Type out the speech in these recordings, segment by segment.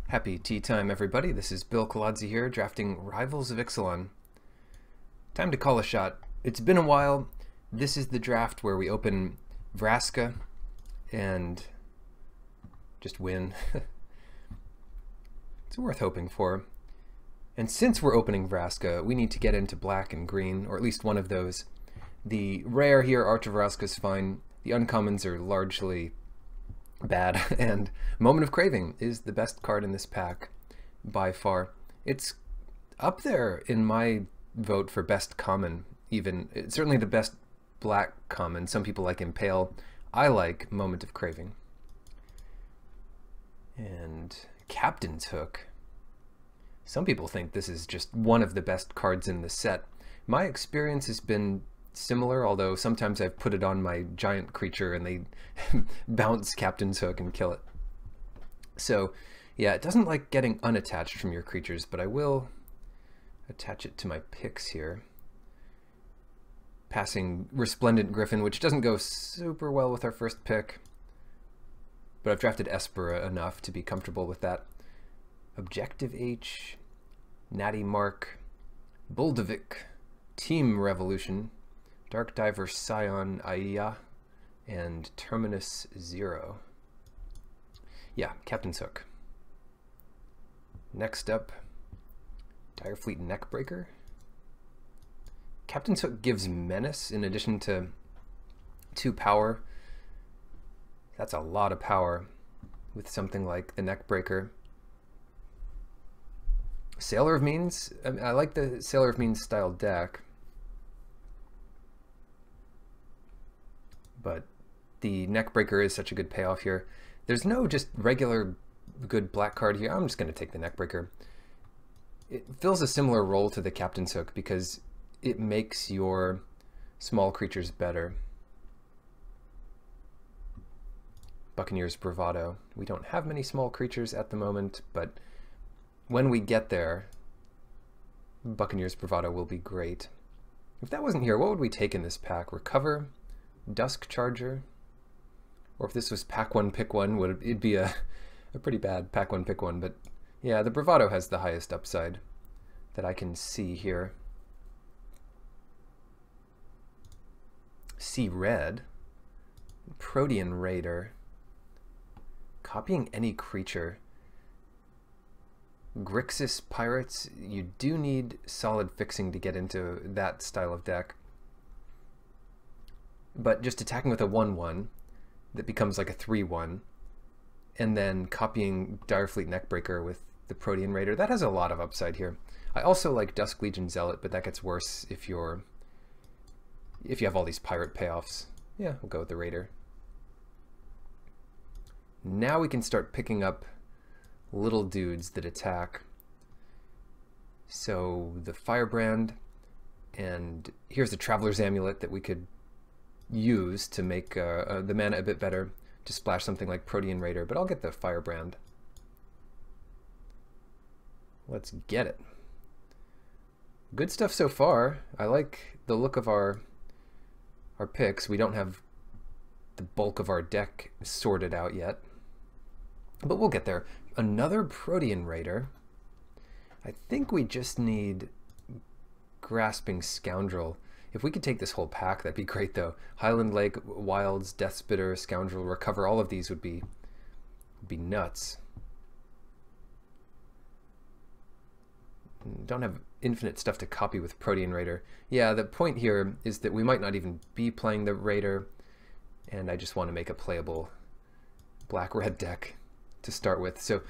Happy tea time, everybody. This is Bill Colodzi here, drafting Rivals of Ixalan. Time to call a shot. It's been a while. This is the draft where we open Vraska and just win. It's worth hoping for. And since we're opening Vraska, we need to get into black and green, or at least one of those. The rare here, Arch of Vraska, is fine. The uncommons are largely bad, and Moment of Craving is the best card in this pack by far. It's up there in my vote for best common, even. It's certainly the best black common. Some people like Impale. I like Moment of Craving. And Captain's Hook. Some people think this is just one of the best cards in the set. My experience has been similar, although sometimes I've put it on my giant creature and they bounce Captain's Hook and kill it. So yeah, it doesn't like getting unattached from your creatures, but I will attach it to my picks here. Passing Resplendent Griffin, which doesn't go super well with our first pick, but I've drafted Espera enough to be comfortable with that. Objective H, Natty Mark, Buldovik, Team Revolution, Dark Diver Scion Aya, and Terminus Zero. Yeah, Captain's Hook. Next up, Direfleet Neckbreaker. Captain's Hook gives Menace in addition to 2 power. That's a lot of power with something like the Neckbreaker. Sailor of Means, I like the Sailor of Means style deck, but the Neckbreaker is such a good payoff here. There's no just regular good black card here. I'm just going to take the Neckbreaker. It fills a similar role to the Captain's Hook because it makes your small creatures better. Buccaneer's Bravado. We don't have many small creatures at the moment, but when we get there, Buccaneer's Bravado will be great. If that wasn't here, what would we take in this pack? Recover? Dusk Charger? Or if this was pack 1, pick 1, it'd be a pretty bad pack 1, pick 1, but yeah, the Bravado has the highest upside that I can see here. See Red, Protean Raider, copying any creature. Grixis Pirates, you do need solid fixing to get into that style of deck. But just attacking with a 1/1 that becomes like a 3/1, and then copying Direfleet Neckbreaker with the Protean Raider, that has a lot of upside here. I also like Dusk Legion Zealot, but that gets worse if you have all these pirate payoffs. Yeah, we'll go with the Raider. Now we can start picking up little dudes that attack. So the Firebrand, and here's the Traveler's Amulet that we could use to make the mana a bit better, to splash something like Protean Raider, but I'll get the Firebrand. Let's get it. Good stuff so far. I like the look of our picks. We don't have the bulk of our deck sorted out yet, but we'll get there. Another Protean Raider. I think we just need Grasping Scoundrel. If we could take this whole pack, that'd be great though. Highland Lake, Wilds, Deathspitter, Scoundrel, Recover, all of these would be nuts. Don't have infinite stuff to copy with Protean Raider. Yeah, the point here is that we might not even be playing the Raider, and I just want to make a playable black-red deck to start with. So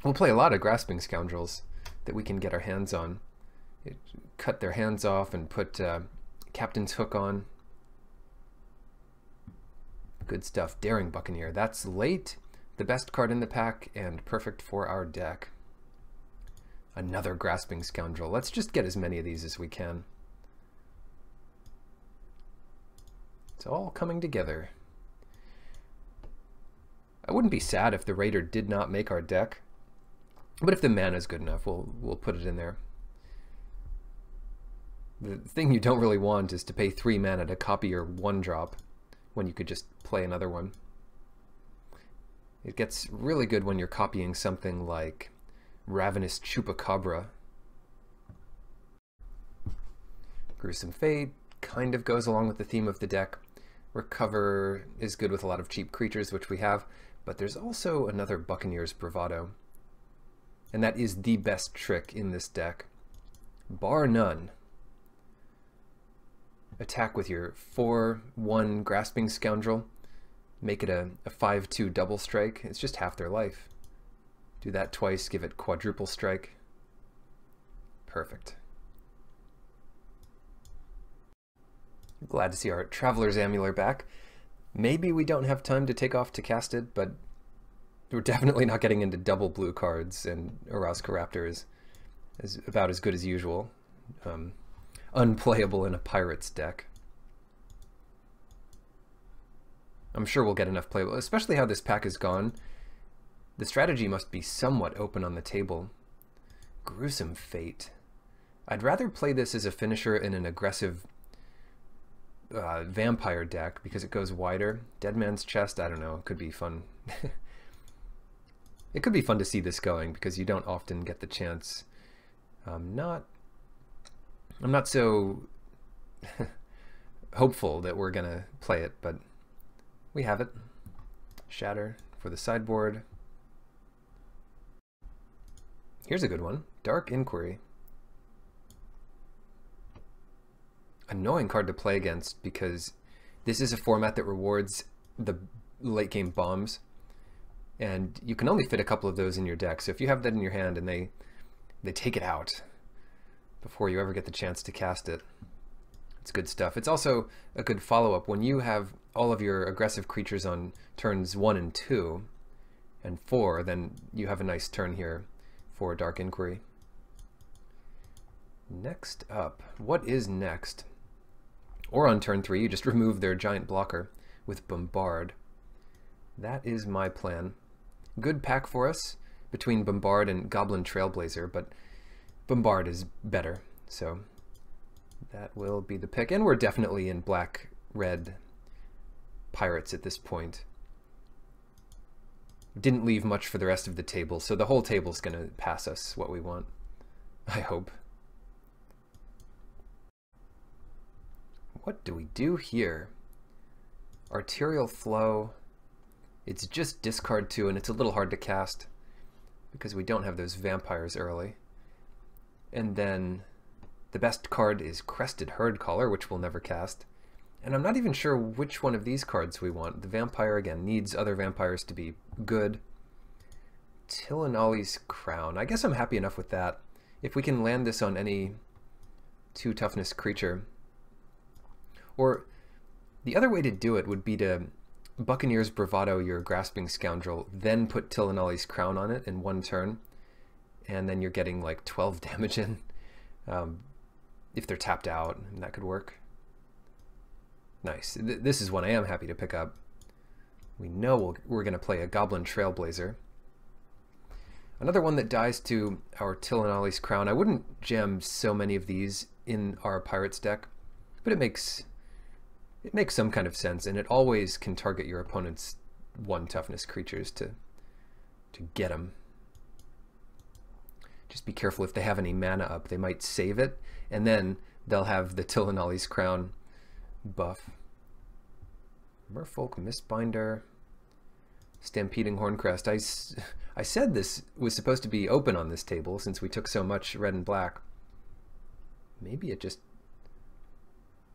we'll play a lot of Grasping Scoundrels that we can get our hands on. Cut their hands off and put Captain's Hook on. Good stuff. Daring Buccaneer. That's late, the best card in the pack, and perfect for our deck. Another Grasping Scoundrel. Let's just get as many of these as we can. It's all coming together. I wouldn't be sad if the Raider did not make our deck, but if the mana is good enough, we'll put it in there. The thing you don't really want is to pay 3 mana to copy your 1-drop when you could just play another one. It gets really good when you're copying something like Ravenous Chupacabra. Gruesome Fate kind of goes along with the theme of the deck. Recover is good with a lot of cheap creatures, which we have, but there's also another Buccaneer's Bravado. And that is the best trick in this deck, bar none. Attack with your 4/1 Grasping Scoundrel. Make it a 5/2 double strike. It's just half their life. Do that twice, give it quadruple strike. Perfect. Glad to see our Traveler's Amulet back. Maybe we don't have time to take off to cast it, but we're definitely not getting into double blue cards, and Vraska Raptor is about as good as usual. Unplayable in a Pirates deck. I'm sure we'll get enough playable, especially how this pack is gone. The strategy must be somewhat open on the table. Gruesome Fate. I'd rather play this as a finisher in an aggressive vampire deck because it goes wider. Dead Man's Chest, I don't know, it could be fun. It could be fun to see this going because you don't often get the chance. I'm not so hopeful that we're gonna play it, but we have it. Shatter for the sideboard. Here's a good one. Dark Inquiry. Annoying card to play against because this is a format that rewards the late game bombs, and you can only fit a couple of those in your deck. So if you have that in your hand and they take it out before you ever get the chance to cast it, it's good stuff. It's also a good follow-up when you have all of your aggressive creatures on turns 1 and 2 and 4, then you have a nice turn here for Dark Inquiry. Next up, what is next? Or on turn 3, you just remove their giant blocker with Bombard. That is my plan. Good pack for us between Bombard and Goblin Trailblazer, but Bombard is better, so that will be the pick. And we're definitely in black-red Pirates at this point. Didn't leave much for the rest of the table, so the whole table's going to pass us what we want, I hope. What do we do here? Arterial Flow. It's just discard 2, and it's a little hard to cast because we don't have those vampires early. And then the best card is Crested Herdcaller, which we'll never cast. And I'm not even sure which one of these cards we want. The vampire, again, needs other vampires to be good. Tillinolly's Crown. I guess I'm happy enough with that. If we can land this on any 2 toughness creature. Or the other way to do it would be to Buccaneer's Bravado your Grasping Scoundrel, then put Tillinolly's Crown on it in 1 turn, and then you're getting like 12 damage in. If they're tapped out, and that could work. Nice. This is one I am happy to pick up. We know we're going to play a Goblin Trailblazer. Another one that dies to our Tillinolly's Crown. I wouldn't jam so many of these in our Pirates deck, but it makes some kind of sense, and it always can target your opponent's 1 toughness creatures to get them. Just be careful if they have any mana up. They might save it, and then they'll have the Tillinolly's Crown buff. Merfolk Mistbinder. Stampeding Horncrest. I said this was supposed to be open on this table since we took so much red and black. Maybe it just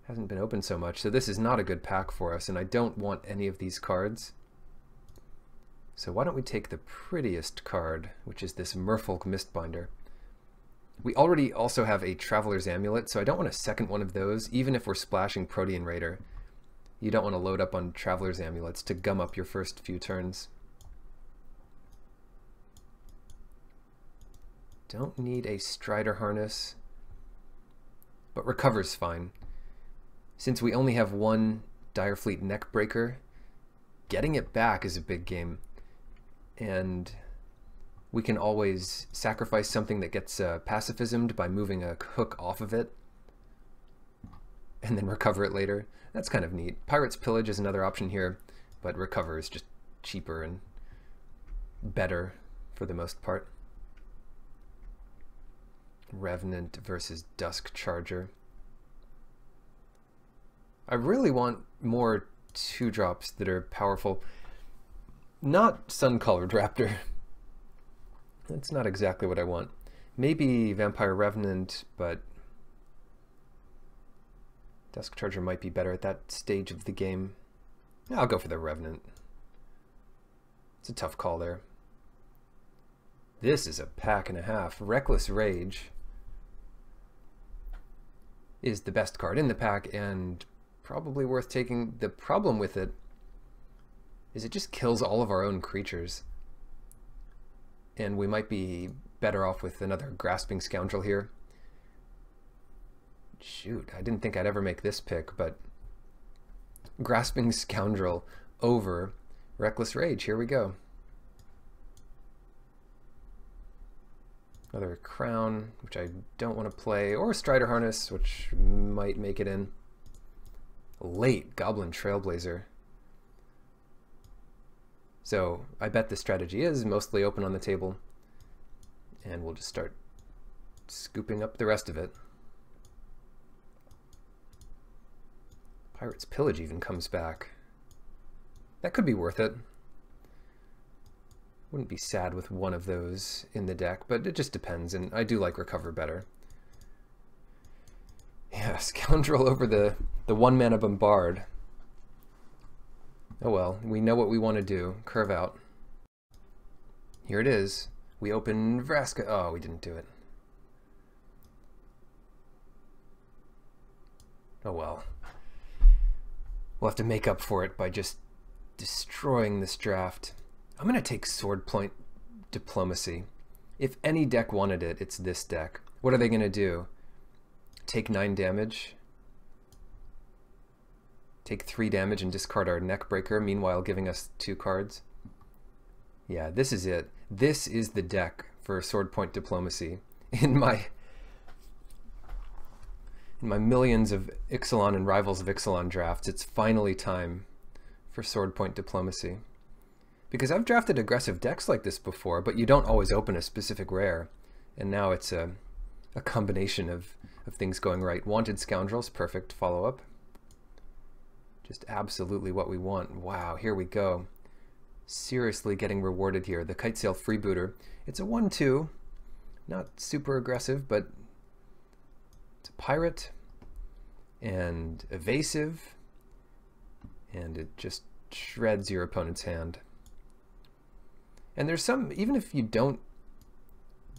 hasn't been open so much. So this is not a good pack for us, and I don't want any of these cards. So why don't we take the prettiest card, which is this Merfolk Mistbinder. We already also have a Traveler's Amulet, so I don't want a second one of those, even if we're splashing Protean Raider. You don't want to load up on Traveler's Amulets to gum up your first few turns. Don't need a Strider Harness, but Recover's fine. Since we only have 1 Direfleet Neckbreaker, getting it back is a big game. And we can always sacrifice something that gets pacifismed by moving a hook off of it and then recover it later. That's kind of neat. Pirate's Pillage is another option here, but Recover is just cheaper and better for the most part. Revenant versus Dusk Charger. I really want more 2-drops that are powerful. Not Sun-Colored Raptor. That's not exactly what I want. Maybe Vampire Revenant, but Dusk Charger might be better at that stage of the game. I'll go for the Revenant. It's a tough call there. This is a pack and a half. Reckless Rage is the best card in the pack and probably worth taking. The problem with it is it just kills all of our own creatures. And we might be better off with another Grasping Scoundrel here. Shoot, I didn't think I'd ever make this pick, but Grasping Scoundrel over Reckless Rage. Here we go. Another Crown, which I don't want to play, or Strider Harness, which might make it in. Late Goblin Trailblazer. So I bet the strategy is mostly open on the table, and we'll just start scooping up the rest of it. Pirate's Pillage even comes back. That could be worth it. Wouldn't be sad with one of those in the deck, but it just depends, and I do like Recover better. Yeah, Scoundrel over the 1-mana Bombard. Oh well, we know what we want to do. Curve out. Here it is. We open Vraska. Oh, we didn't do it. Oh well. We'll have to make up for it by just destroying this draft. I'm going to take Swordpoint Diplomacy. If any deck wanted it, it's this deck. What are they going to do? Take 9 damage? Take 3 damage and discard our Neckbreaker, meanwhile giving us 2 cards? Yeah, this is it. This is the deck for Swordpoint Diplomacy. In my millions of Ixalan and Rivals of Ixalan drafts, it's finally time for Swordpoint Diplomacy. Because I've drafted aggressive decks like this before, but you don't always open a specific rare. And now it's a combination of things going right. Wanted Scoundrels, perfect follow-up. Just absolutely what we want. Wow, here we go. Seriously getting rewarded here. The Kitesail Freebooter. It's a 1/2. Not super aggressive, but it's a pirate and evasive. And it just shreds your opponent's hand. And there's some, even if you don't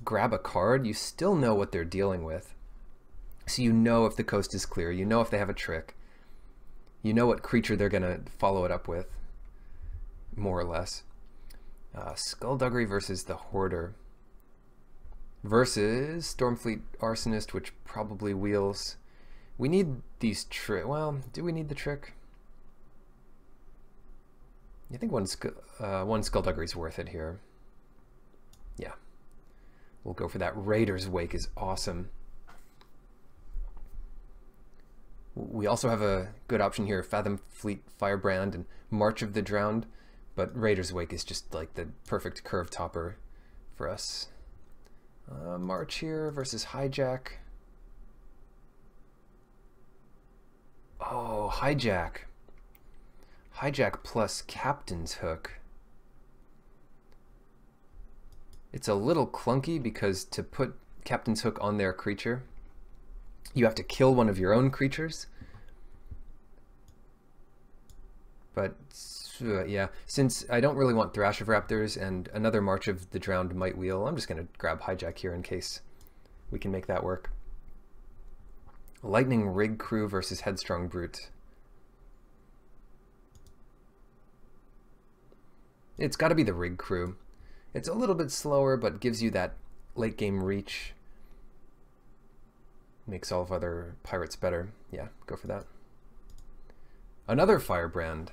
grab a card, you still know what they're dealing with. So you know if the coast is clear, you know if they have a trick, you know what creature they're going to follow it up with, more or less. Skullduggery versus the Hoarder. Versus Stormfleet Arsonist, which probably wheels. We need these well, do we need the trick? I think one Skullduggery is worth it here. Yeah. We'll go for that. Raider's Wake is awesome. We also have a good option here, Fathom Fleet Firebrand and March of the Drowned, but Raider's Wake is just like the perfect curve topper for us. March here versus Hijack. Oh, Hijack. Hijack plus Captain's Hook. It's a little clunky because to put Captain's Hook on their creature, you have to kill one of your own creatures. But yeah, since I don't really want Thrash of Raptors and another March of the Drowned might wheel, I'm just going to grab Hijack here in case we can make that work. Lightning Rig Crew versus Headstrong Brute. It's got to be the Rig Crew. It's a little bit slower, but gives you that late game reach. Makes all of other pirates better. Yeah, go for that. Another Firebrand.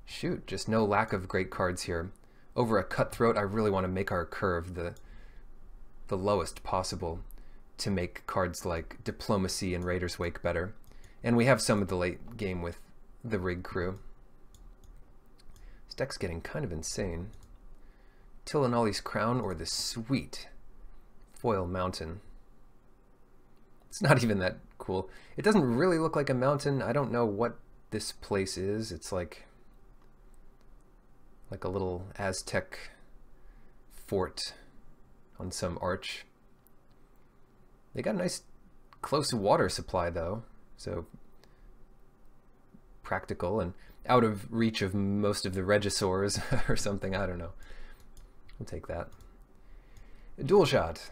Shoot, just no lack of great cards here. Over a Cutthroat, I really want to make our curve the lowest possible to make cards like Diplomacy and Raider's Wake better. And we have some of the late game with the Rig Crew. This deck's getting kind of insane. Tillinolli's Crown or the sweet Foil Mountain. It's not even that cool. It doesn't really look like a mountain. I don't know what this place is. It's like a little Aztec fort on some arch. They got a nice close water supply though, so practical and out of reach of most of the regisaurs or something. I don't know. We'll take that. Dual shot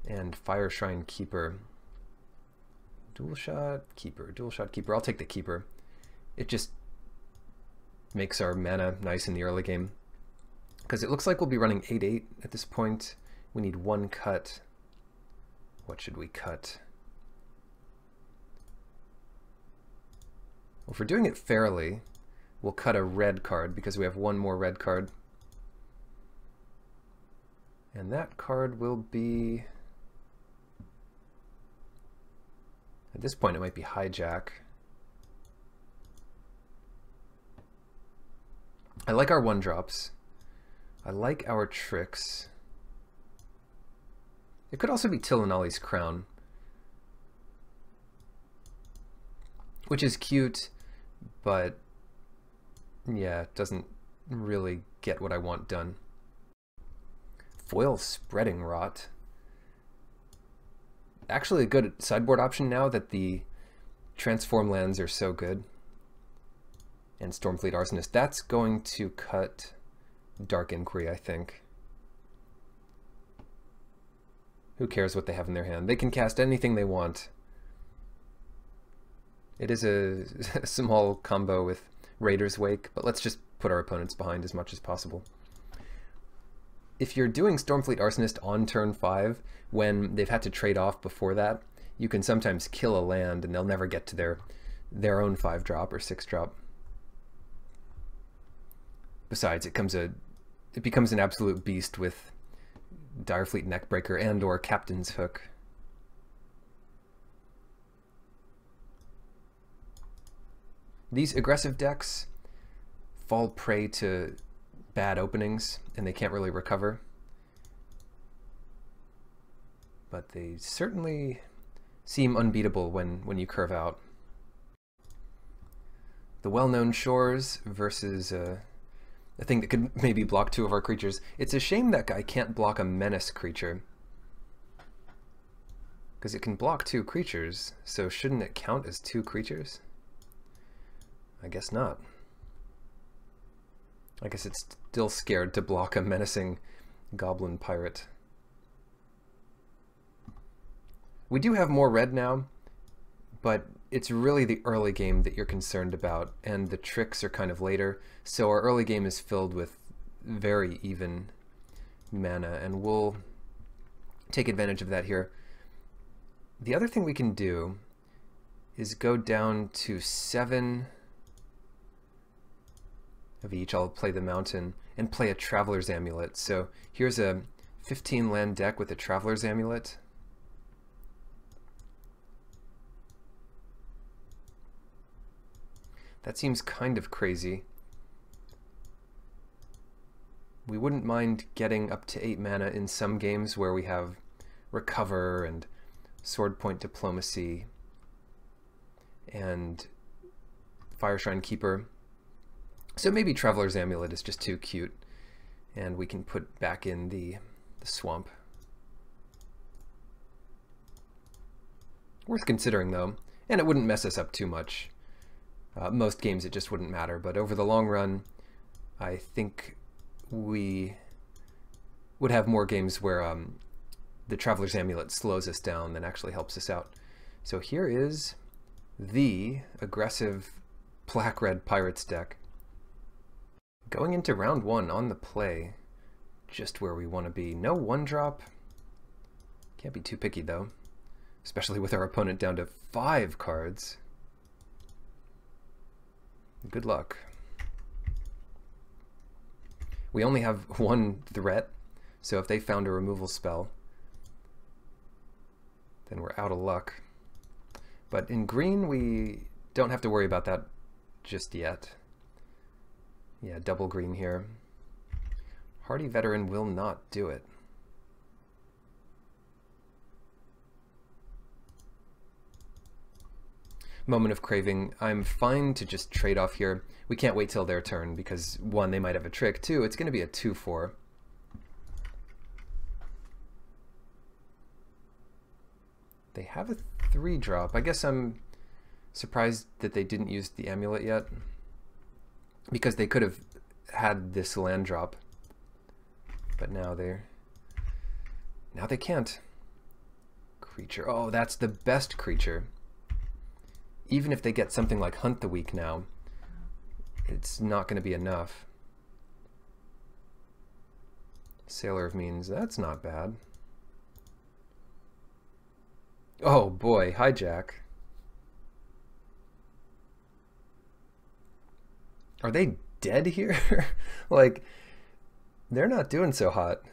and Fire Shrine Keeper. Dual shot keeper. Dual shot keeper. I'll take the keeper. It just makes our mana nice in the early game. Because it looks like we'll be running 8/8 at this point. We need one cut. What should we cut? Well, if we're doing it fairly, we'll cut a red card because we have one more red card. And that card will be... At this point, it might be Hijack. I like our 1-drops. I like our tricks. It could also be Tillinolli's Crown, which is cute, but yeah, it doesn't really get what I want done. Foil Spreading Rot. Actually a good sideboard option now that the transform lands are so good. And Stormfleet Arsonist. That's going to cut Dark Inquiry, I think. Who cares what they have in their hand? They can cast anything they want. It is a small combo with Raider's Wake, but let's just put our opponents behind as much as possible. If you're doing Stormfleet Arsonist on turn 5, when they've had to trade off before that, you can sometimes kill a land and they'll never get to their own 5-drop or 6-drop. Besides, it becomes an absolute beast with Direfleet Neckbreaker and or Captain's Hook. These aggressive decks fall prey to bad openings and they can't really recover. But they certainly seem unbeatable when you curve out. The Well-Known Shores versus a thing that could maybe block 2 of our creatures. It's a shame that guy can't block a menace creature, because it can block 2 creatures, so shouldn't it count as 2 creatures? I guess not. I guess it's still scared to block a menacing goblin pirate. We do have more red now, but it's really the early game that you're concerned about, and the tricks are kind of later, so our early game is filled with very even mana, and we'll take advantage of that here. The other thing we can do is go down to 7 of each. I'll play the Mountain and play a Traveler's Amulet. So here's a 15 land deck with a Traveler's Amulet. That seems kind of crazy. We wouldn't mind getting up to 8 mana in some games where we have Recover and Sword Point Diplomacy and Fire Shrine Keeper. So maybe Traveler's Amulet is just too cute and we can put back in the swamp. Worth considering though, and it wouldn't mess us up too much. Most games it just wouldn't matter, but over the long run, I think we would have more games where the Traveler's Amulet slows us down than actually helps us out. So here is the aggressive Black-Red Pirates deck. Going into round 1 on the play, just where we want to be. No 1-drop. Can't be too picky though, especially with our opponent down to 5 cards. Good luck. We only have 1 threat, so if they found a removal spell, then we're out of luck. But in green, we don't have to worry about that just yet. Yeah, double green here. Hardy Veteran will not do it. Moment of Craving. I'm fine to just trade off here. We can't wait till their turn because, one, they might have a trick. Two, it's going to be a 2/4. They have a 3-drop. I guess I'm surprised that they didn't use the amulet yet, because they could have had this land drop, but now they can't. Creature. Oh, that's the best creature. Even if they get something like Hunt the Weak now, it's not going to be enough. Sailor of Means, that's not bad. Oh boy, hijack. Are they dead here? Like, they're not doing so hot.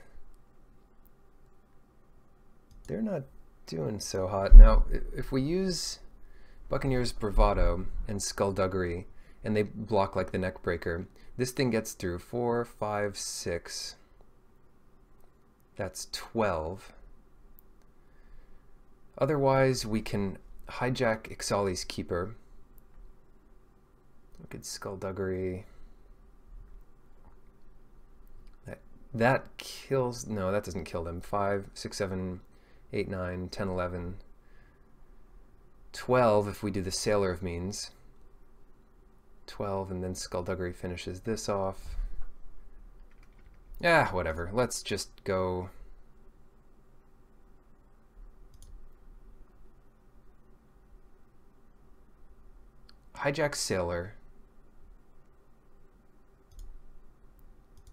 They're not doing so hot. Now, if we use Buccaneer's Bravado and Skullduggery, and they block like the Neckbreaker, this thing gets through 4, 5, 6. That's 12. Otherwise, we can hijack Ixali's Keeper. Look at Skullduggery. That kills... No, that doesn't kill them. 5, 6, 7, 8, 9, 10, 11... 12 if we do the Sailor of Means. 12, and then Skullduggery finishes this off. Ah, whatever. Let's just go... Hijack Sailor.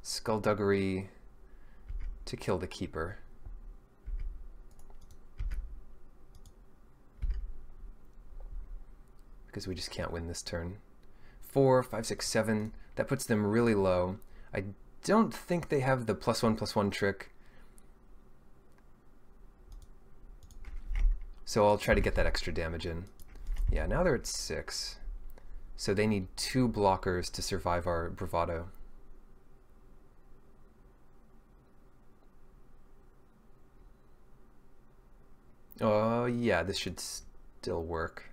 Skullduggery to kill the Keeper. Because we just can't win this turn. 4, 5, 6, 7. That puts them really low. I don't think they have the +1/+1 trick. So I'll try to get that extra damage in. Yeah, now they're at 6. So they need 2 blockers to survive our Bravado. Oh, yeah, this should still work.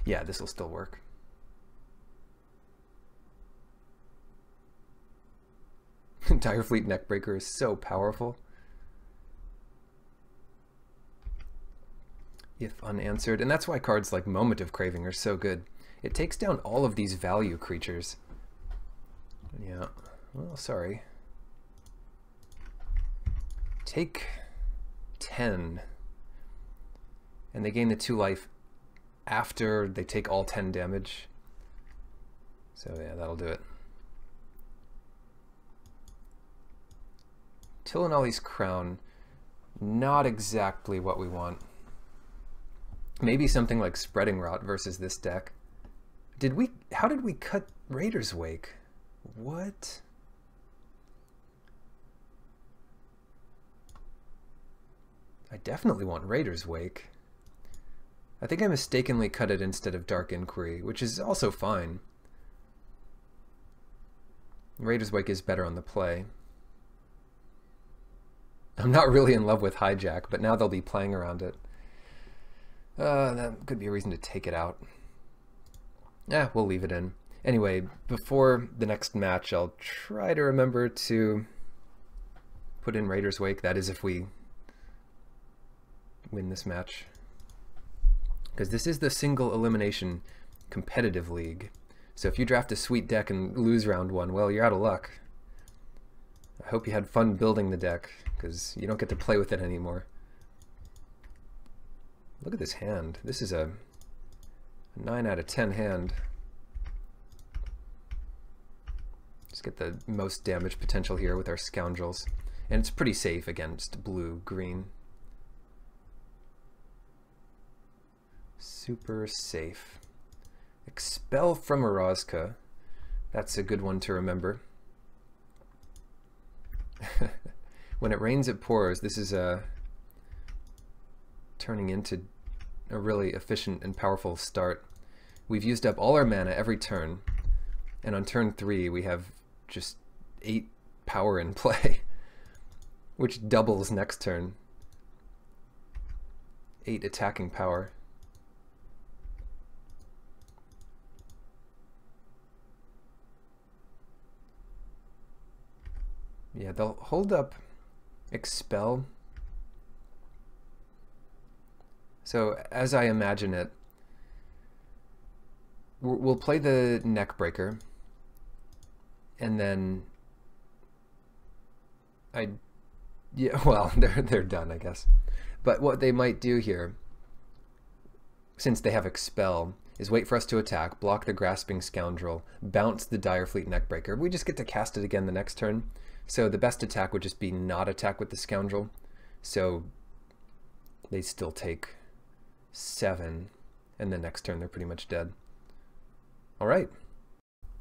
Yeah, this will still work. Entire Fleet Neckbreaker is so powerful. If unanswered, and that's why cards like Moment of Craving are so good. It takes down all of these value creatures. Yeah, well, sorry. Take 10, and they gain the 2 life after they take all 10 damage. So yeah, that'll do it. Tillinolly's Crown, not exactly what we want. Maybe something like Spreading Rot versus this deck. How did we cut Raider's Wake? What? I definitely want Raider's Wake. I think I mistakenly cut it instead of Dark Inquiry, which is also fine. Raider's Wake is better on the play. I'm not really in love with Hijack, but now they'll be playing around it. That could be a reason to take it out. We'll leave it in. Anyway, before the next match, I'll try to remember to put in Raider's Wake. That is if we win this match. Because this is the single elimination competitive league. So if you draft a sweet deck and lose round 1, well, you're out of luck. I hope you had fun building the deck, because you don't get to play with it anymore. Look at this hand. This is a 9 out of 10 hand. Just get the most damage potential here with our Scoundrels. And it's pretty safe against blue-green. Super safe. Expel from Vraska. That's a good one to remember. When it rains, it pours. This is turning into a really efficient and powerful start. We've used up all our mana every turn. And on turn 3, we have just 8 power in play, which doubles next turn. 8 attacking power. Yeah, they'll hold up Expel. So as I imagine it, we'll play the Neckbreaker, and then yeah, well, they're done, I guess. But what they might do here, since they have Expel, is wait for us to attack, block the Grasping Scoundrel, bounce the Direfleet Neckbreaker. We just get to cast it again the next turn. So the best attack would just be not attack with the Scoundrel. So they still take 7, and the next turn they're pretty much dead. Alright,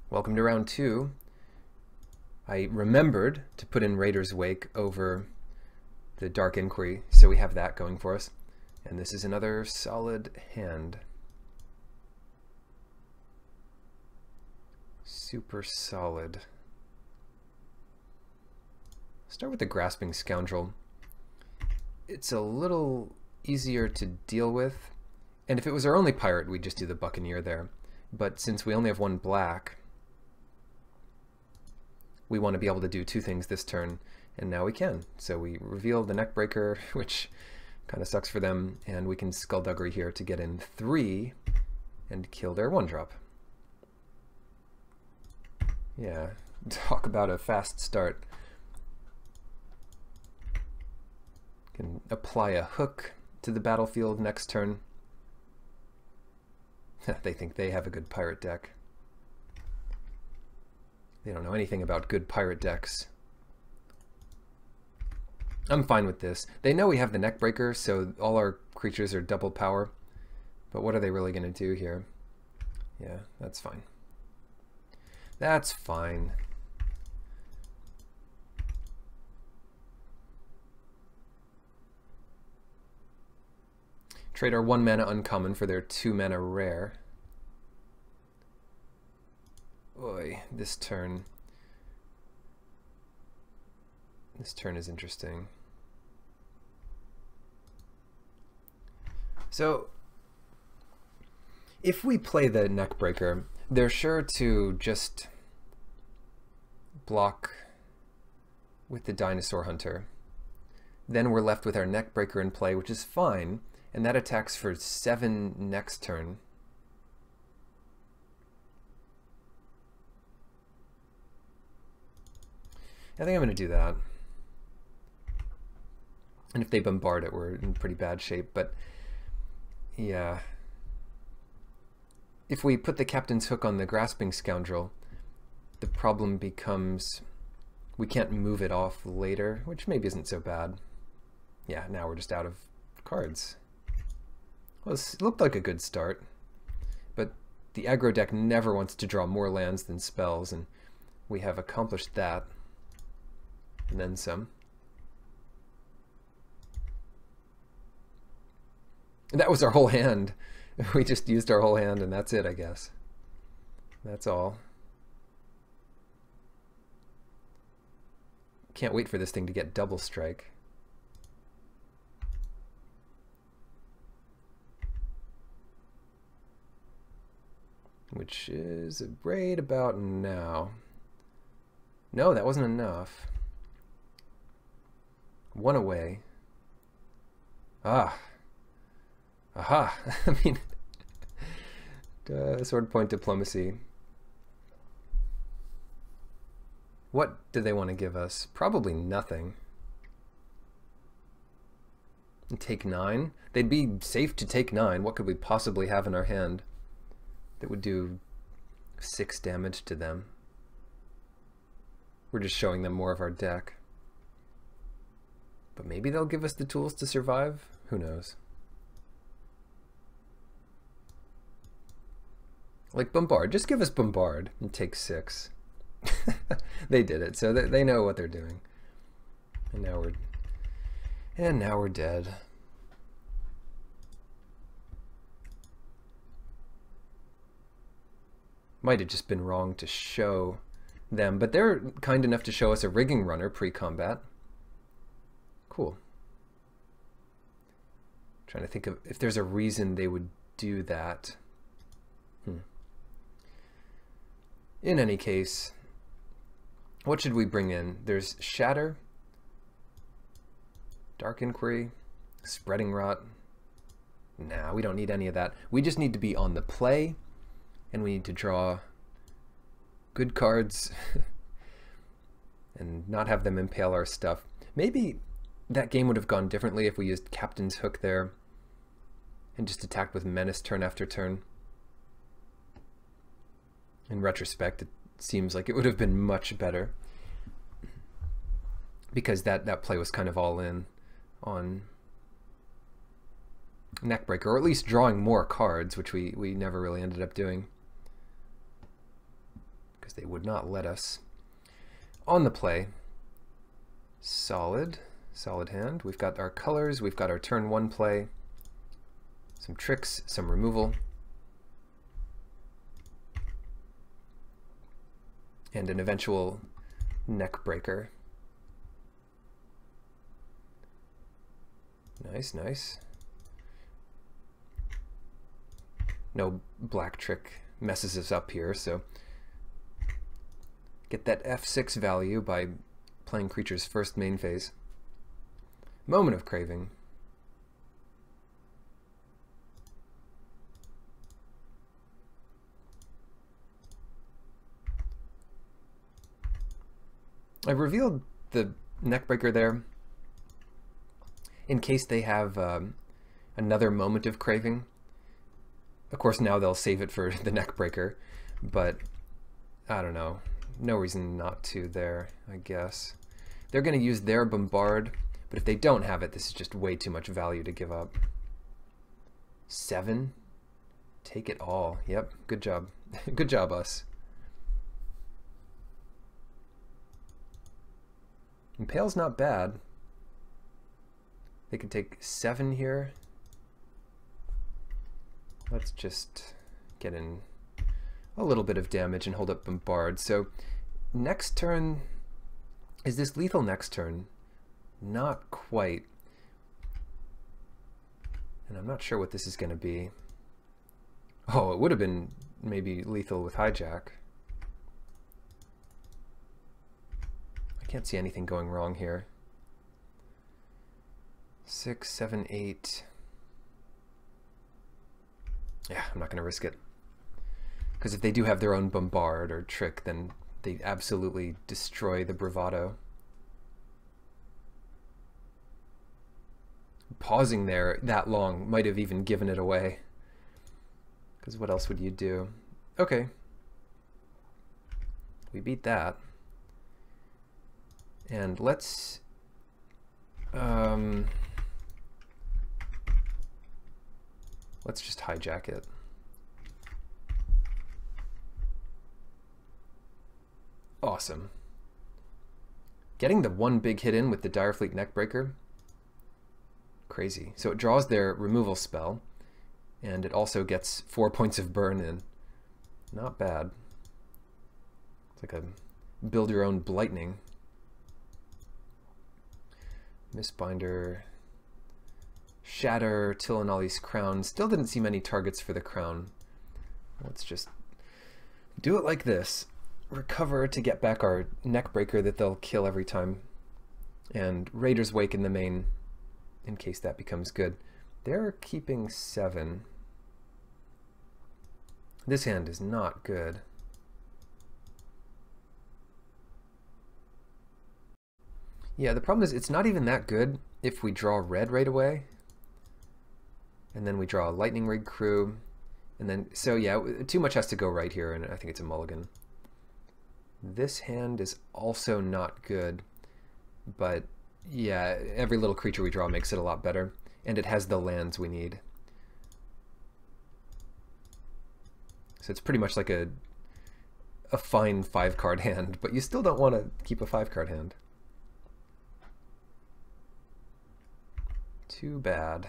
welcome to round 2. I remembered to put in Raider's Wake over the Dark Inquiry, so we have that going for us. And this is another solid hand. Super solid. Start with the Grasping Scoundrel. It's a little easier to deal with, and if it was our only pirate, we'd just do the Buccaneer there. But since we only have 1 black, we want to be able to do 2 things this turn, and now we can. So we reveal the Neckbreaker, which kind of sucks for them, and we can Skullduggery here to get in 3 and kill their 1-drop. Yeah, talk about a fast start. Can apply a hook to the battlefield next turn. They think they have a good pirate deck. They don't know anything about good pirate decks. I'm fine with this. They know we have the Neckbreaker, so all our creatures are double power. But what are they really going to do here? Yeah, that's fine. That's fine. Trade our 1 mana uncommon for their 2 mana rare. Boy, this turn is interesting. So, if we play the Neckbreaker, they're sure to just block with the Dinosaur Hunter. Then we're left with our Neckbreaker in play, which is fine. And that attacks for 7 next turn. I think I'm going to do that. And if they bombard it, we're in pretty bad shape. But yeah. If we put the Captain's Hook on the Grasping Scoundrel, the problem becomes we can't move it off later, which maybe isn't so bad. Yeah, now we're just out of cards. Well, this looked like a good start, but the aggro deck never wants to draw more lands than spells, and we have accomplished that, and then some. And that was our whole hand. We just used our whole hand, and that's it, I guess. That's all. Can't wait for this thing to get double strike. Which is right about now. No, that wasn't enough. 1 away. Ah. Aha. I mean, sword point diplomacy. What do they want to give us? Probably nothing. And take 9? They'd be safe to take 9. What could we possibly have in our hand that would do 6 damage to them? We're just showing them more of our deck. But maybe they'll give us the tools to survive? Who knows? Like Bombard. Just give us Bombard and take 6. They did it, so they know what they're doing. And now we're dead. Might have just been wrong to show them, but they're kind enough to show us a rigging runner pre-combat. Cool. Trying to think of if there's a reason they would do that. In any case, what should we bring in? There's Shatter, Dark Inquiry, Spreading Rot. Nah, we don't need any of that. We just need to be on the play, and we need to draw good cards and not have them impale our stuff. Maybe that game would have gone differently if we used Captain's Hook there and just attacked with Menace turn after turn. In retrospect, it seems like it would have been much better because that play was kind of all in on Neckbreaker, or at least drawing more cards, which we never really ended up doing because they would not let us. On the play, solid hand. We've got our colors, we've got our turn 1 play, some tricks, some removal, and an eventual Neckbreaker. Nice, nice. No black trick messes us up here, so get that F6 value by playing creature's first main phase. Moment of Craving. I revealed the Neckbreaker there in case they have another Moment of Craving. Of course, now they'll save it for the Neckbreaker, but I don't know. No reason not to there, I guess. They're going to use their Bombard, but if they don't have it, this is just way too much value to give up. 7? Take it all. Yep, good job. Good job, us. Impale's not bad. They can take 7 here. Let's just get in a little bit of damage and hold up Bombard. So next turn, is this lethal next turn? Not quite. And I'm not sure what this is going to be. Oh, it would have been maybe lethal with Hijack. I can't see anything going wrong here. 6, 7, 8. Yeah, I'm not going to risk it. Because if they do have their own Bombard or trick, then they absolutely destroy the Bravado. Pausing there that long might have even given it away. Because what else would you do? Okay. We beat that. And let's... let's just hijack it. Awesome. Getting the one big hit in with the Direfleet Neckbreaker. Crazy. So it draws their removal spell, and it also gets 4 points of burn in. Not bad. It's like a build your own Blightning. Mistbinder, Shatter, Tillinolly's Crown. Still didn't see many targets for the Crown. Let's just do it like this. Recover to get back our Neckbreaker that they'll kill every time. And Raider's Wake in the main, in case that becomes good. They're keeping 7. This hand is not good. Yeah, the problem is it's not even that good if we draw red right away. And then we draw a Lightning Rig Crew. And then, so yeah, too much has to go right here, and I think it's a mulligan. This hand is also not good. But yeah, every little creature we draw makes it a lot better. And it has the lands we need. So it's pretty much like a fine 5-card hand, but you still don't want to keep a 5-card hand. Too bad.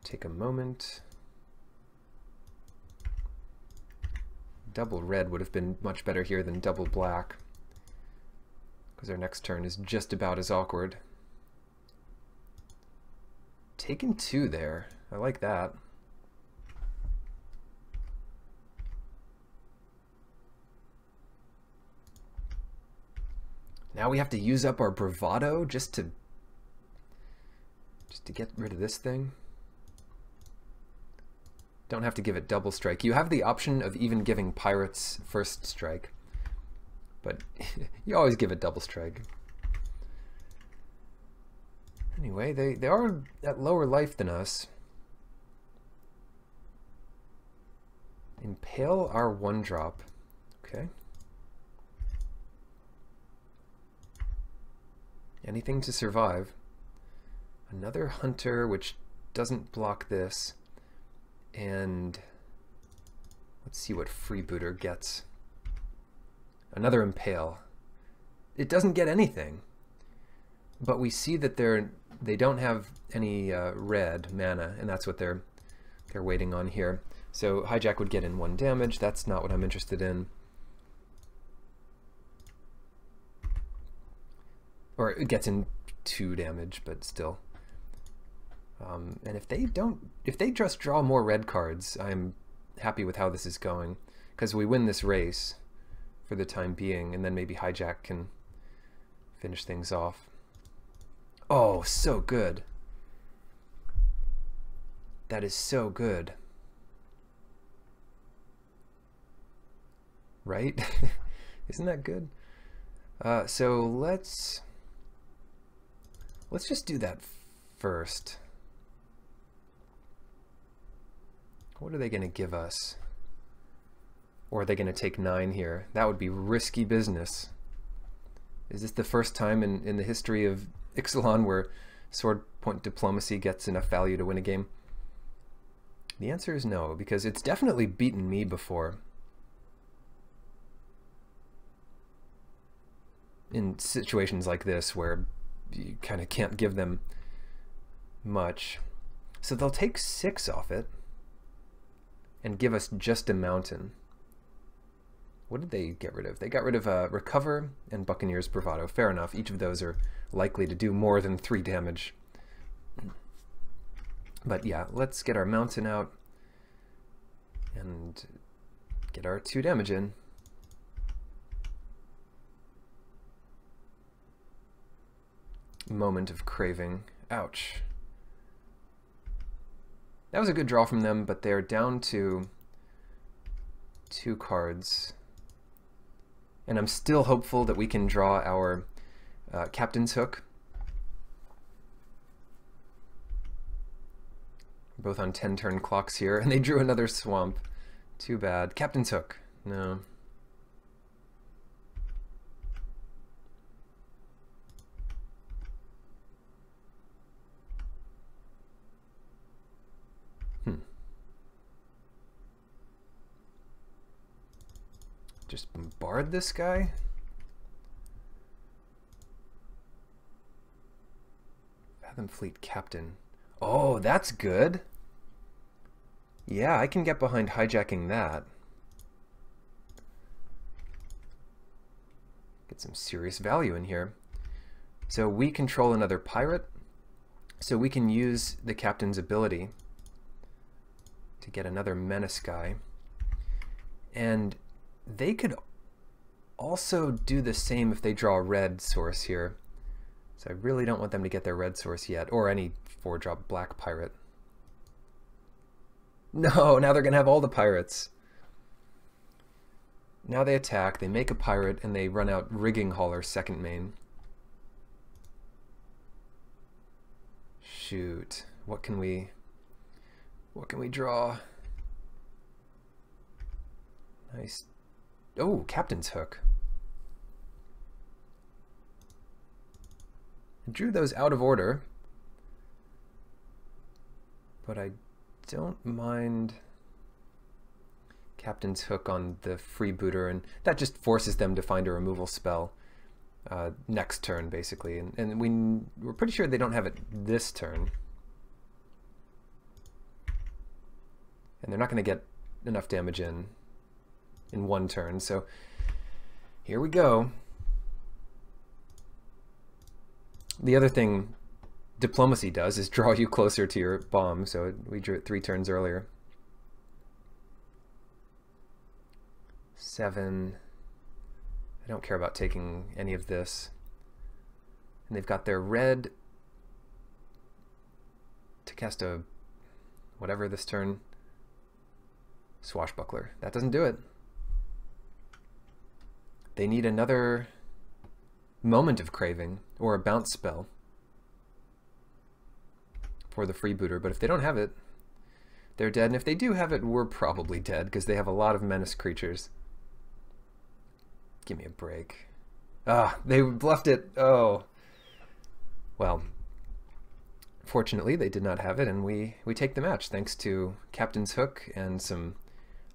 take a moment. Double red would have been much better here than double black, because our next turn is just about as awkward. Taking 2 there. I like that. Now we have to use up our bravado just to get rid of this thing. Don't have to give it double strike. You have the option of even giving pirates first strike, but you always give it double strike. Anyway, they are at lower life than us. Impale our 1-drop. Okay. Anything to survive. Another hunter, which doesn't block this. And let's see what freebooter gets. Another impale. It doesn't get anything. But we see that they don't have any red mana, and that's what they're waiting on here. So hijack would get in 1 damage. That's not what I'm interested in. Or it gets in 2 damage, but still. And if they just draw more red cards, I'm happy with how this is going, because we win this race for the time being, and then maybe hijack can finish things off. Oh, so good. That is so good. Right? Isn't that good? So let's just do that first. What are they going to give us? Or are they going to take 9 here? That would be risky business. Is this the first time in the history of Ixalan where sword point diplomacy gets enough value to win a game? The answer is no, because it's definitely beaten me before. In situations like this where you kind of can't give them much. So they'll take 6 off it and give us just a mountain. What did they get rid of? They got rid of Recover and Buccaneer's Bravado. Fair enough. Each of those are likely to do more than 3 damage. But yeah, let's get our mountain out and get our 2 damage in. Moment of craving. Ouch. That was a good draw from them, but they're down to 2 cards. And I'm still hopeful that we can draw our Captain's Hook. Both on 10-turn clocks here, and they drew another swamp. Too bad. Captain's Hook. No. Just bombard this guy? Fathom Fleet Captain. Oh, that's good. Yeah, I can get behind hijacking that. Get some serious value in here. So we control another pirate, so we can use the captain's ability to get another menace guy. And they could also do the same if they draw a red source here. So I really don't want them to get their red source yet, or any 4-drop black pirate. No, now they're going to have all the pirates. Now they attack, they make a pirate, and they run out Rigging Hauler second main. Shoot, what can we draw? Nice. Oh, Captain's Hook. I drew those out of order, but I don't mind Captain's Hook on the freebooter, and that just forces them to find a removal spell next turn, basically. And we're pretty sure they don't have it this turn. And they're not going to get enough damage in one turn. So here we go. The other thing diplomacy does is draw you closer to your bomb. So we drew it 3 turns earlier. 7. I don't care about taking any of this. And they've got their red to cast a whatever this turn. Swashbuckler. That doesn't do it. They need another Moment of Craving or a bounce spell for the freebooter, but if they don't have it, they're dead. And if they do have it, we're probably dead because they have a lot of menace creatures. Give me a break. Ah, they bluffed it. Oh. Well, fortunately they did not have it, and we take the match thanks to Captain's Hook and some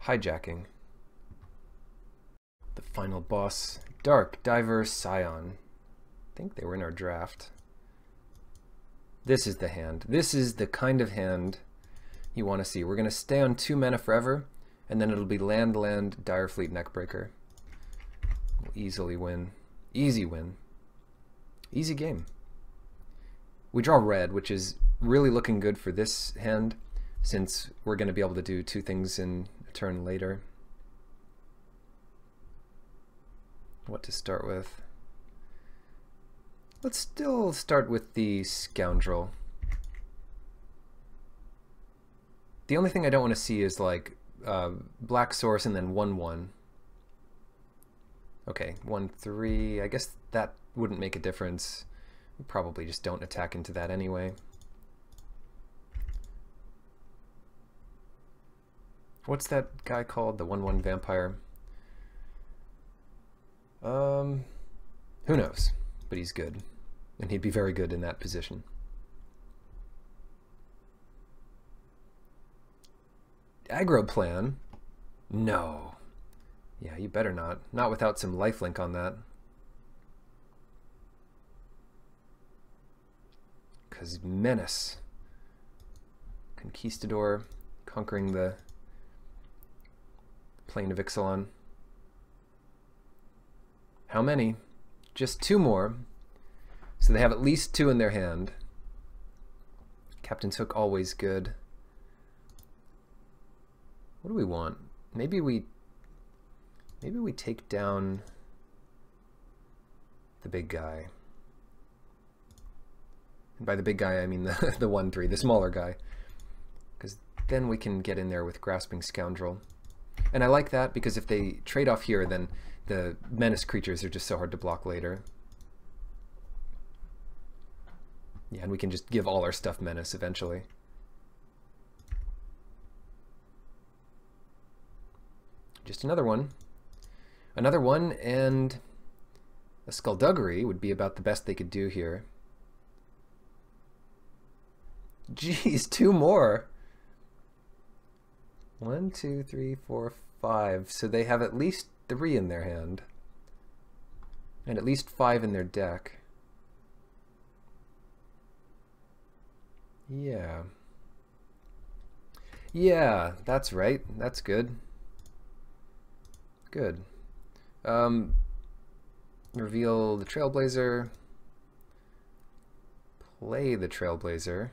hijacking. The final boss, Dark Diver Scion. I think they were in our draft. This is the hand. This is the kind of hand you want to see. We're going to stay on 2 mana forever, and then it'll be land, Direfleet Neckbreaker. We'll easily win. Easy win. Easy game. We draw red, which is really looking good for this hand, since we're going to be able to do 2 things in a turn later. What to start with? Let's still start with the Scoundrel. The only thing I don't want to see is like black source and then 1/1. Okay, 1/3. I guess that wouldn't make a difference. We probably just don't attack into that anyway. What's that guy called? The 1/1 vampire? Who knows? But he's good. And he'd be very good in that position. Aggro plan? No. Yeah, you better not. Not without some lifelink on that. Because menace. Conquistador conquering the plane of Ixalan. How many? Just 2 more. So they have at least 2 in their hand. Captain's Hook always good. What do we want? Maybe we take down the big guy. And by the big guy I mean the 1/3, the smaller guy. Because then we can get in there with Grasping Scoundrel. And I like that because if they trade off here, then the menace creatures are just so hard to block later. Yeah, and we can just give all our stuff menace eventually. Just another one. Another one, and a Skullduggery would be about the best they could do here. Geez, 2 more. 1, 2, 3, 4, 5. So they have at least 3 in their hand. And at least 5 in their deck. Yeah. Yeah, that's right. That's good. Good. Reveal the Trailblazer. Play the Trailblazer.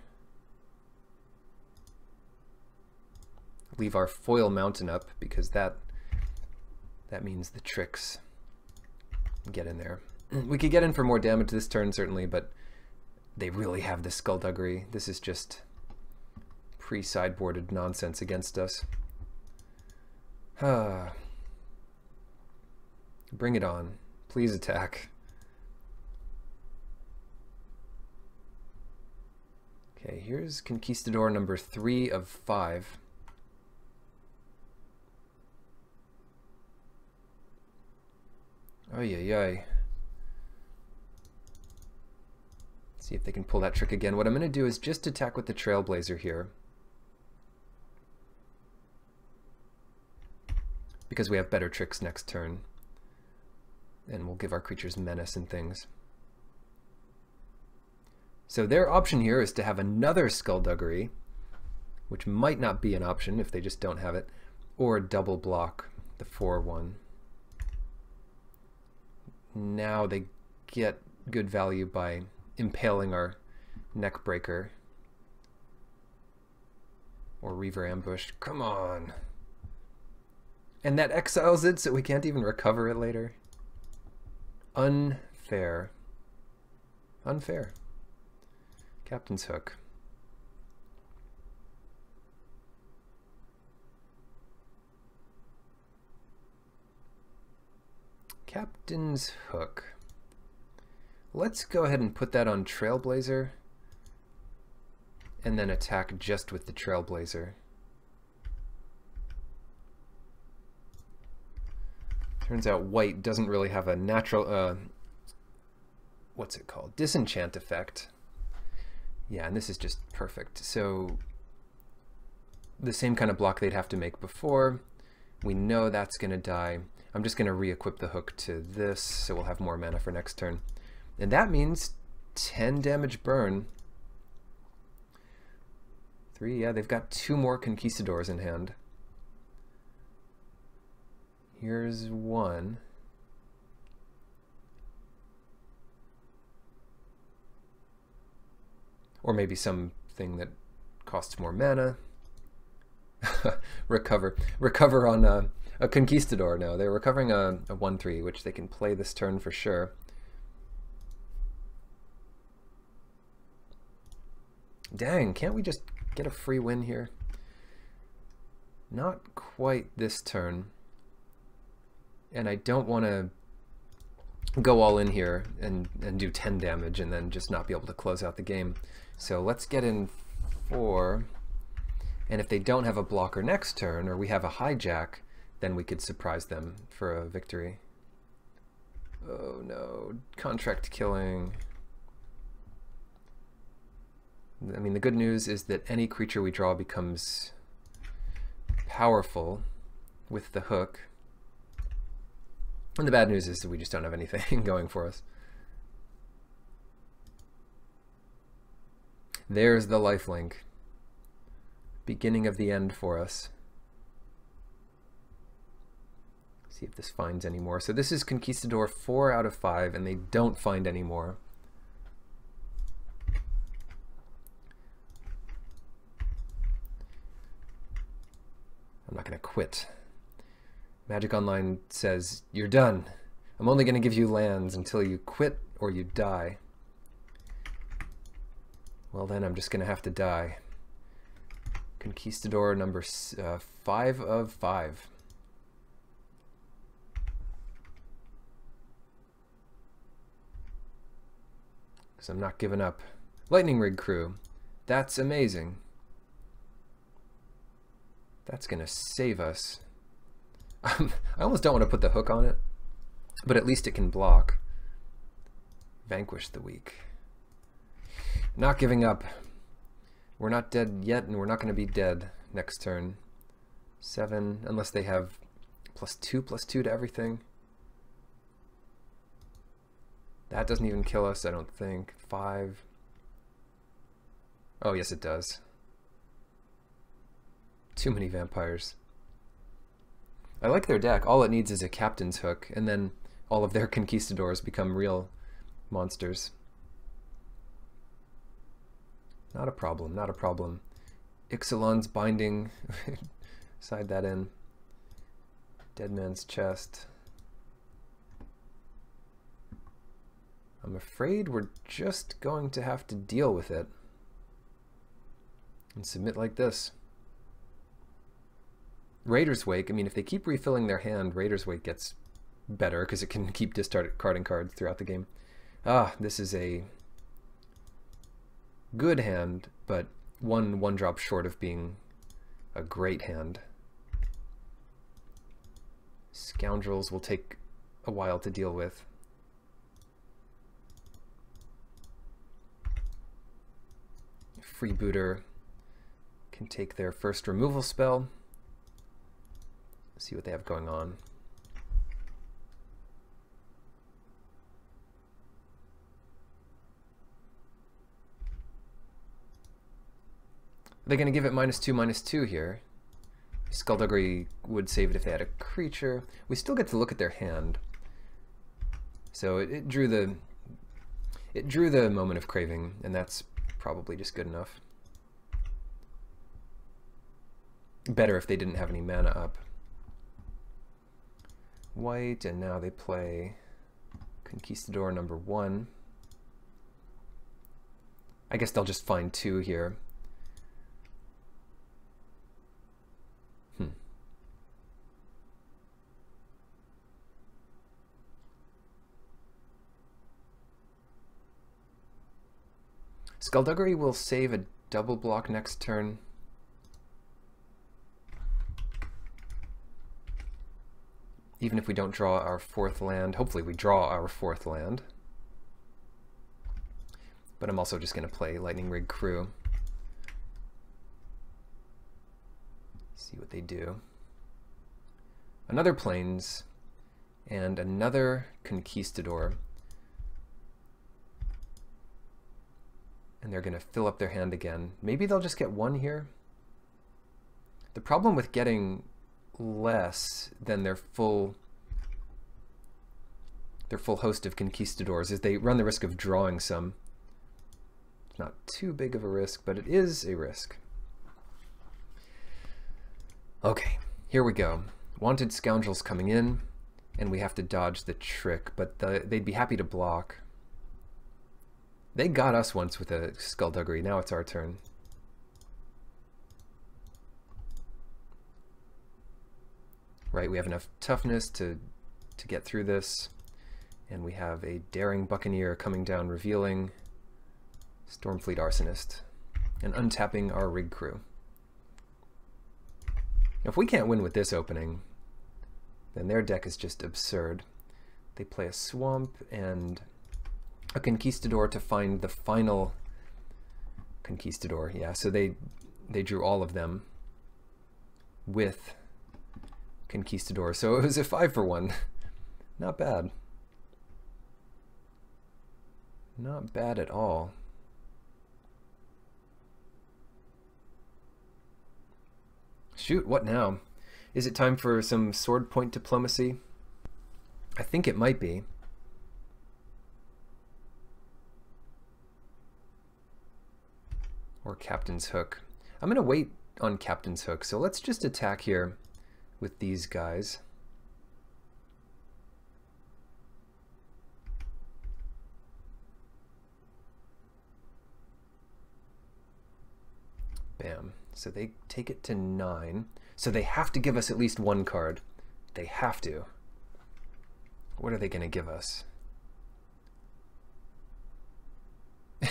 Leave our Foil Mountain up because that means the tricks get in there. We could get in for more damage this turn certainly, but they really have the Skullduggery. This is just pre-sideboarded nonsense against us. Bring it on. Please attack. Okay, here's Conquistador number 3 of 5. Oy, oy, oy. See if they can pull that trick again. What I'm going to do is just attack with the Trailblazer here. Because we have better tricks next turn. And we'll give our creatures menace and things. So their option here is to have another Skullduggery which might not be an option if they just don't have it, or double block the 4/1. Now they get good value by impaling our neck breaker or Reaver ambush. Come on. And that exiles it so we can't even recover it later. Unfair. Unfair. Captain's Hook. Captain's Hook. Let's go ahead and put that on Trailblazer and then attack just with the Trailblazer. Turns out white doesn't really have a natural, what's it called? Disenchant effect. Yeah, and this is just perfect. So the same kind of block they'd have to make before. We know that's going to die. I'm just going to re-equip the hook to this, so we'll have more mana for next turn. And that means 10 damage burn. 3, yeah, they've got 2 more Conquistadors in hand. Here's 1. Or maybe something that costs more mana. Recover on a Conquistador. No, they're recovering a 1/3, which they can play this turn for sure. Dang, can't we just get a free win here? Not quite this turn. And I don't want to go all in here and do 10 damage and then just not be able to close out the game. So let's get in 4. And if they don't have a blocker next turn, or we have a hijack, then we could surprise them for a victory. Oh no, contract killing. I mean, the good news is that any creature we draw becomes powerful with the hook. And the bad news is that we just don't have anything going for us. There's the lifelink. Beginning of the end for us. See if this finds any more. So this is Conquistador 4 out of 5, and they don't find any more. I'm not going to quit. Magic Online says, you're done. I'm only going to give you lands until you quit or you die. Well then, I'm just going to have to die. Conquistador number 5 of 5. Because I'm not giving up. Lightning Rig Crew. That's amazing. That's going to save us. I almost don't want to put the hook on it, but at least it can block. Vanquish the weak. Not giving up. We're not dead yet, and we're not going to be dead next turn. 7, unless they have +2/+2 to everything. That doesn't even kill us, I don't think. 5. Oh, yes, it does. Too many vampires. I like their deck. All it needs is a Captain's Hook, and then all of their Conquistadors become real monsters. Not a problem, not a problem. Ixalan's Binding. Side that in. Dead Man's Chest. I'm afraid we're just going to have to deal with it. And submit like this. Raider's Wake, I mean, if they keep refilling their hand, Raider's Wake gets better because it can keep discarding cards throughout the game. Ah, this is a good hand, but one drop short of being a great hand. Scoundrels will take a while to deal with. Freebooter can take their first removal spell. See what they have going on. They're going to give it -2/-2 here. Skullduggery would save it if they had a creature. We still get to look at their hand. So it drew the moment of craving, and that's probably just good enough. Better if they didn't have any mana up. White, and now they play Conquistador #1. I guess they'll just find 2 here. Skullduggery will save a double block next turn. Even if we don't draw our 4th land. Hopefully we draw our 4th land. But I'm also just going to play Lightning Rig Crew. See what they do. Another Plains and another Conquistador. And they're going to fill up their hand again. Maybe they'll just get 1 here. The problem with getting less than their full host of Conquistadors is they run the risk of drawing some. It's not too big of a risk, but it is a risk. Okay, here we go. Wanted Scoundrels coming in, and we have to dodge the trick, but they'd be happy to block. They got us once with a Skullduggery. Now it's our turn. Right, we have enough toughness to get through this. And we have a Daring Buccaneer coming down, revealing Stormfleet Arsonist and untapping our Rig Crew. If we can't win with this opening, then their deck is just absurd. They play a Swamp and a Conquistador to find the final Conquistador. Yeah, so they drew all of them with Conquistador. So it was a 5-for-1. Not bad. Not bad at all. Shoot, what now? Is it time for some sword point diplomacy? I think it might be. Or Captain's Hook. I'm going to wait on Captain's Hook, so let's just attack here with these guys. Bam. So they take it to 9. So they have to give us at least 1 card. They have to. What are they going to give us?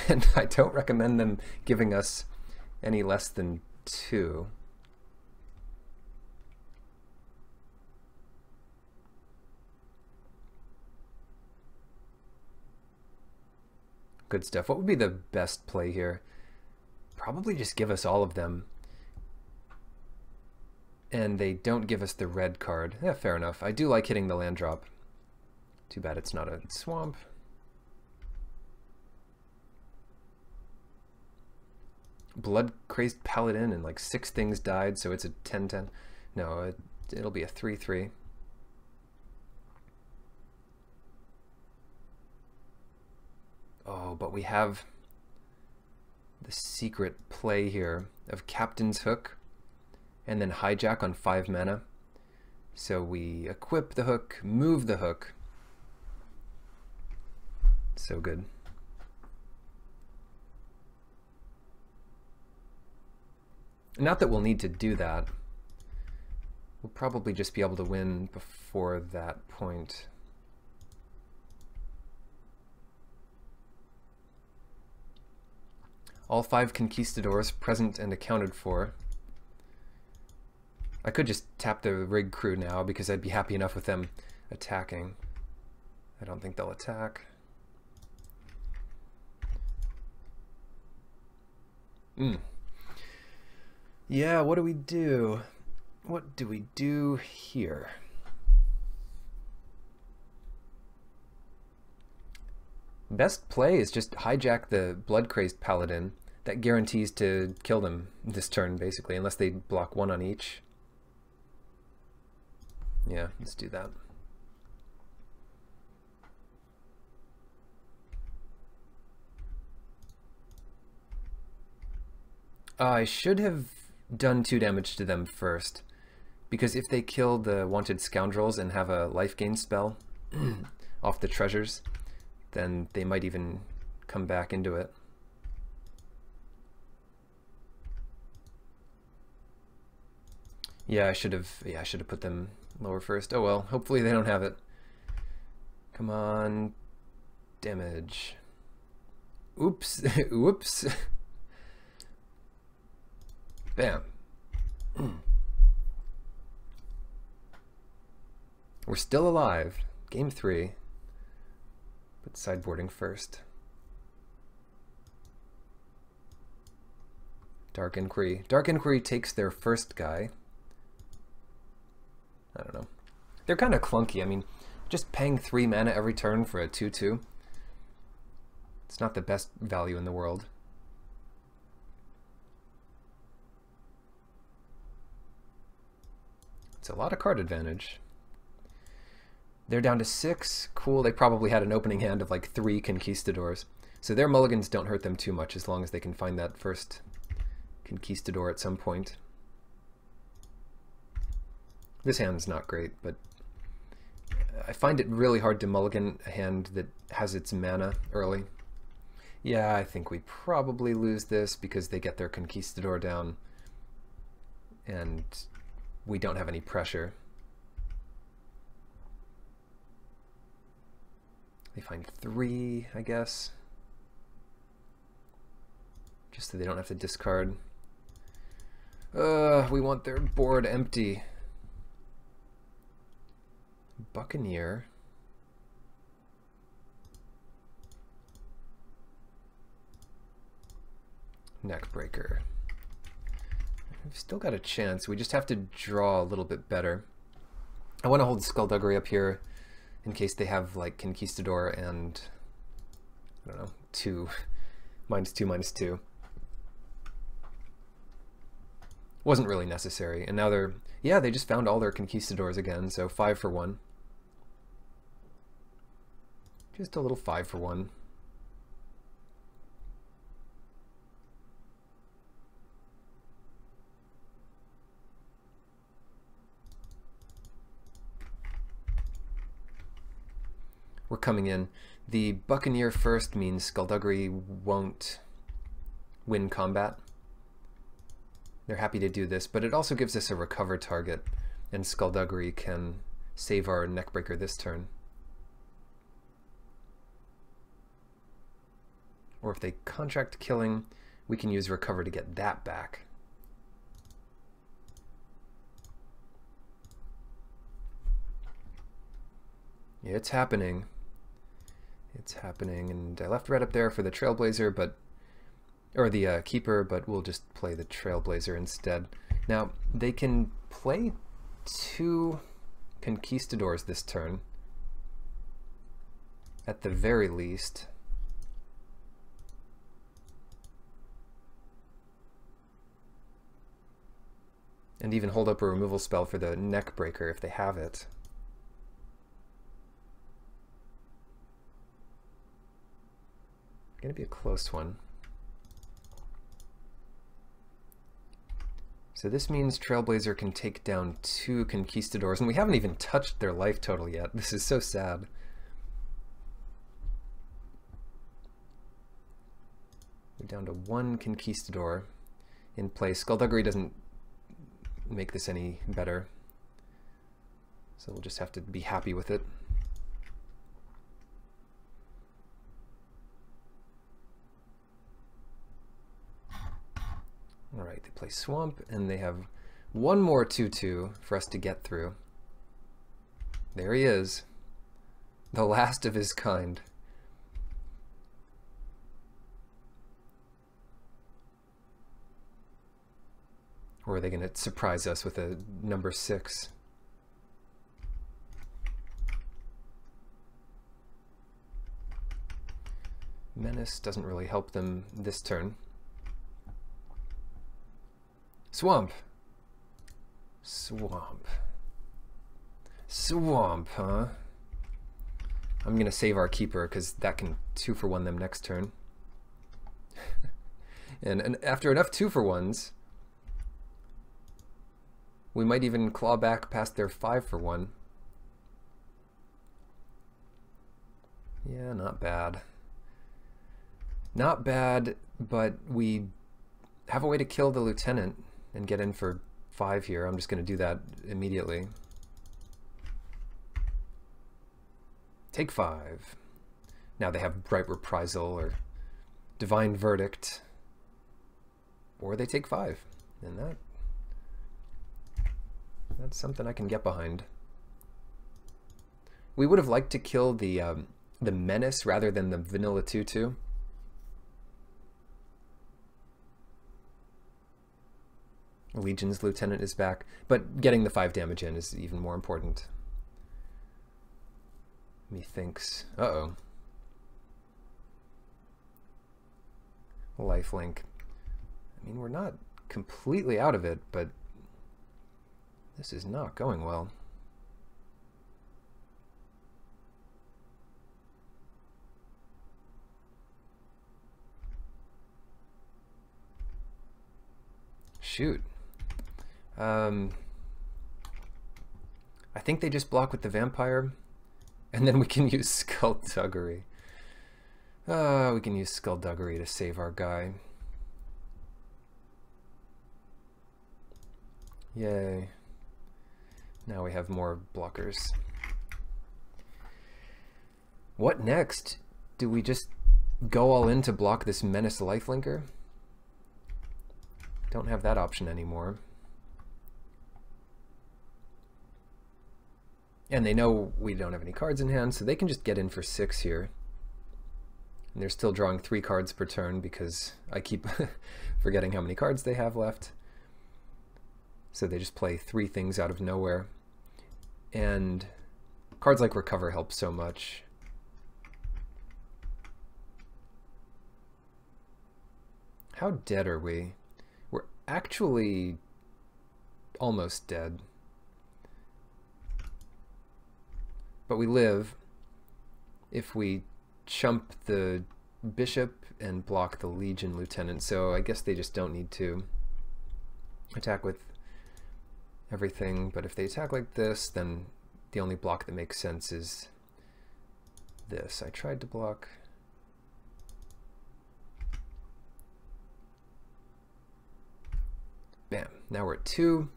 And I don't recommend them giving us any less than 2. Good stuff. What would be the best play here? Probably just give us all of them. And they don't give us the red card. Yeah, fair enough. I do like hitting the land drop. Too bad it's not a swamp. Blood Crazed Paladin and like 6 things died, so it's a 10/10. No, it'll be a 3/3. Oh, but we have the secret play here of Captain's Hook and then Hijack on 5 mana. So we equip the hook, move the hook. So good. Not that we'll need to do that. We'll probably just be able to win before that point. All 5 Conquistadors present and accounted for. I could just tap the Rig Crew now because I'd be happy enough with them attacking. I don't think they'll attack. Yeah, what do we do? What do we do here? Best play is just hijack the Blood Crazed Paladin, that guarantees to kill them this turn, basically, unless they block one on each. Yeah, let's do that. I should have done 2 damage to them first, because if they kill the wanted scoundrels and have a life gain spell off the treasures, then they might even come back into it. Yeah, I should have put them lower first. Oh well, hopefully they don't have it. Come on, damage. Oops, oops. Bam. We're still alive. Game 3. But sideboarding first. Dark Inquiry. Dark Inquiry takes their first guy. I don't know. They're kind of clunky. I mean, just paying 3 mana every turn for a 2/2. It's not the best value in the world. It's a lot of card advantage. They're down to 6. Cool. They probably had an opening hand of like 3 conquistadors. So their mulligans don't hurt them too much as long as they can find that first conquistador at some point. This hand's not great, but I find it really hard to mulligan a hand that has its mana early. Yeah, I think we probably lose this because they get their conquistador down and we don't have any pressure. They find 3, I guess. Just so they don't have to discard. We want their board empty. Buccaneer. Neckbreaker. We've still got a chance. We just have to draw a little bit better. I want to hold Skullduggery up here in case they have like Conquistador and I don't know, 2 -2/-2. Wasn't really necessary. And now they're, yeah, they just found all their Conquistadors again, so 5 for 1. Just a little 5 for 1. We're coming in. The Buccaneer first means Skullduggery won't win combat. They're happy to do this, but it also gives us a recover target, and Skullduggery can save our Neckbreaker this turn. Or if they contract killing, we can use recover to get that back. Yeah, it's happening. It's happening, and I left red up there for the Trailblazer, but or the Keeper, but we'll just play the Trailblazer instead. Now, they can play 2 Conquistadors this turn, at the very least. And even hold up a removal spell for the Neckbreaker if they have it. Gonna be a close one. So this means Trailblazer can take down 2 Conquistadors, and we haven't even touched their life total yet. This is so sad. We're down to 1 Conquistador in play. Skullduggery doesn't make this any better, so we'll just have to be happy with it. Alright, they play Swamp, and they have 1 more 2/2 for us to get through. There he is. The last of his kind. Or are they going to surprise us with a number 6? Menace doesn't really help them this turn. Swamp. Swamp. Swamp, huh? I'm gonna save our keeper because that can 2-for-1 them next turn. and after enough 2-for-1s, we might even claw back past their 5-for-1. Yeah, not bad. Not bad, but we have a way to kill the lieutenant and get in for 5 here. I'm just going to do that immediately. Take 5. Now they have Bright Reprisal or Divine Verdict. Or they take 5. And that's something I can get behind. We would have liked to kill the Menace rather than the vanilla 2/2. Legion's Lieutenant is back, but getting the 5 damage in is even more important. Methinks. Uh-oh. Lifelink. I mean, we're not completely out of it, but this is not going well. Shoot. I think they just block with the vampire, and then we can use Skullduggery. We can use Skullduggery to save our guy. Yay. Now we have more blockers. What next? Do we just go all in to block this Menace lifelinker? Don't have that option anymore. And they know we don't have any cards in hand, so they can just get in for 6 here. And they're still drawing 3 cards per turn because I keep forgetting how many cards they have left. So they just play 3 things out of nowhere. And cards like Recover help so much. How dead are we? We're actually almost dead. But we live if we chump the bishop and block the Legion Lieutenant, so I guess they just don't need to attack with everything, but if they attack like this, then the only block that makes sense is this. I tried to block. Bam. Now we're at 2.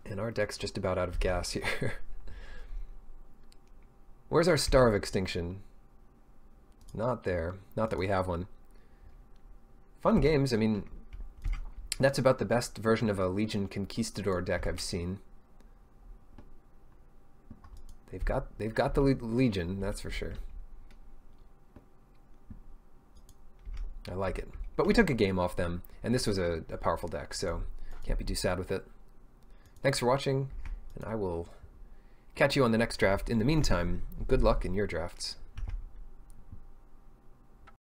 And our deck's just about out of gas here. Where's our Star of Extinction? Not there. Not that we have one. Fun games. I mean, that's about the best version of a Legion Conquistador deck I've seen. They've got the Legion, that's for sure. I like it. But we took a game off them, and this was a powerful deck, so can't be too sad with it. Thanks for watching, and I will catch you on the next draft. In the meantime, good luck in your drafts.